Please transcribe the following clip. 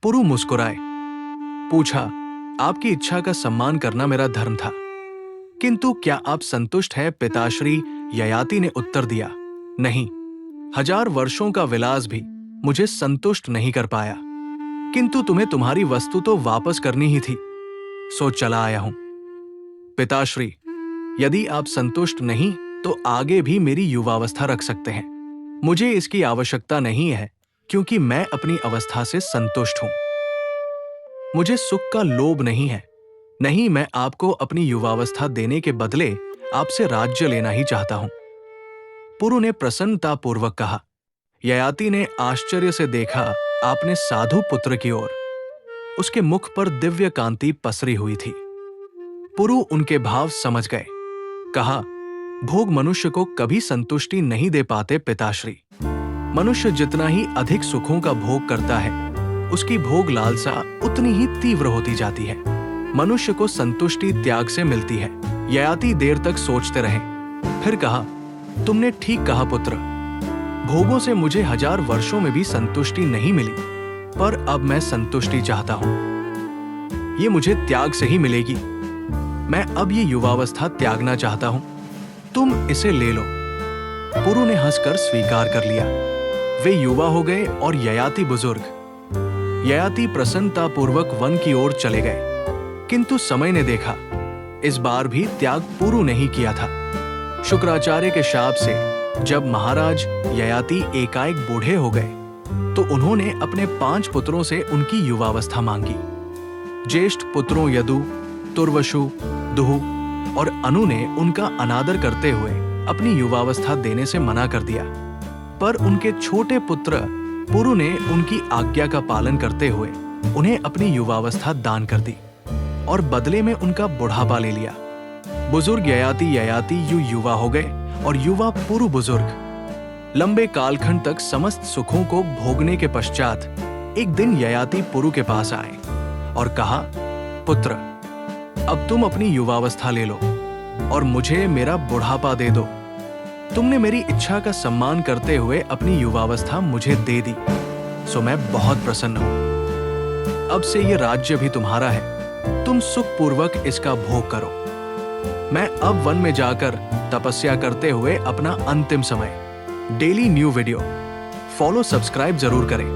पुरु मुस्कुराए। पूछा, आपकी इच्छा का सम्मान करना मेरा धर्म था, किंतु क्या आप संतुष्ट हैं पिताश्री? ययाति ने उत्तर दिया, नहीं, 1000 वर्षों का विलास भी मुझे संतुष्ट नहीं कर पाया, किंतु तुम्हें तुम्हारी वस्तु तो वापस करनी ही थी, सो चला आया हूं। पिताश्री, यदि आप संतुष्ट नहीं तो आगे भी मेरी युवावस्था रख सकते हैं। मुझे इसकी आवश्यकता नहीं है, क्योंकि मैं अपनी अवस्था से संतुष्ट हूं। मुझे सुख का लोभ नहीं है, नहीं, मैं आपको अपनी युवावस्था देने के बदले आपसे राज्य लेना ही चाहता हूं। पुरु ने प्रसन्नतापूर्वक कहा। ययाति ने आश्चर्य से देखा आपने साधु पुत्र की ओर। उसके मुख पर दिव्य कांति पसरी हुई थी। पुरु उनके भाव समझ गए। कहा, भोग मनुष्य को कभी संतुष्टि नहीं दे पाते पिताश्री। मनुष्य जितना ही अधिक सुखों का भोग करता है, उसकी भोग लालसा उतनी ही तीव्र होती जाती है। मनुष्य को संतुष्टि त्याग से मिलती है। ययाति देर तक सोचते रहे, फिर कहा, तुमने ठीक कहा पुत्र। भोगों से मुझे 1000 वर्षों में भी संतुष्टि नहीं मिली, पर अब मैं संतुष्टि चाहता हूं। ये मुझे त्याग से ही मिलेगी। मैं अब ये युवावस्था त्यागना चाहता हूं, तुम इसे ले लो। पुरु ने हंसकर स्वीकार कर लिया। वे युवा हो गए और ययाति बुजुर्ग। ययाति प्रसन्नतापूर्वक वन की ओर चले गए, किंतु समय ने देखा, इस बार भी त्याग पुरु ने ही किया था। शुक्राचार्य के शाप से जब महाराज ययाति एकाएक बूढ़े हो गए, तो उन्होंने अपने 5 पुत्रों से उनकी युवावस्था मांगी। ज्येष्ठ पुत्रों यदु, तुर्वशु, दुहु और अनु ने उनका अनादर करते हुए अपनी युवावस्था देने से मना कर दिया, पर उनके छोटे पुत्र पुरु ने उनकी आज्ञा का पालन करते हुए उन्हें अपनी युवावस्था दान कर दी और बदले में उनका बुढ़ापा ले लिया। बुजुर्ग ययाति युवा हो गए और युवा पुरु बुजुर्ग। लंबे कालखंड तक समस्त सुखों को भोगने के पश्चात एक दिन ययाति पुरु के पास आए और कहा, पुत्र, अब तुम अपनी युवावस्था ले लो और मुझे मेरा बुढ़ापा दे दो। तुमने मेरी इच्छा का सम्मान करते हुए अपनी युवावस्था मुझे दे दी, सो मैं बहुत प्रसन्न हूं। अब से ये राज्य भी तुम्हारा है, तुम सुखपूर्वक इसका भोग करो। मैं अब वन में जाकर तपस्या करते हुए अपना अंतिम समय। Daily new video follow subscribe जरूर करें।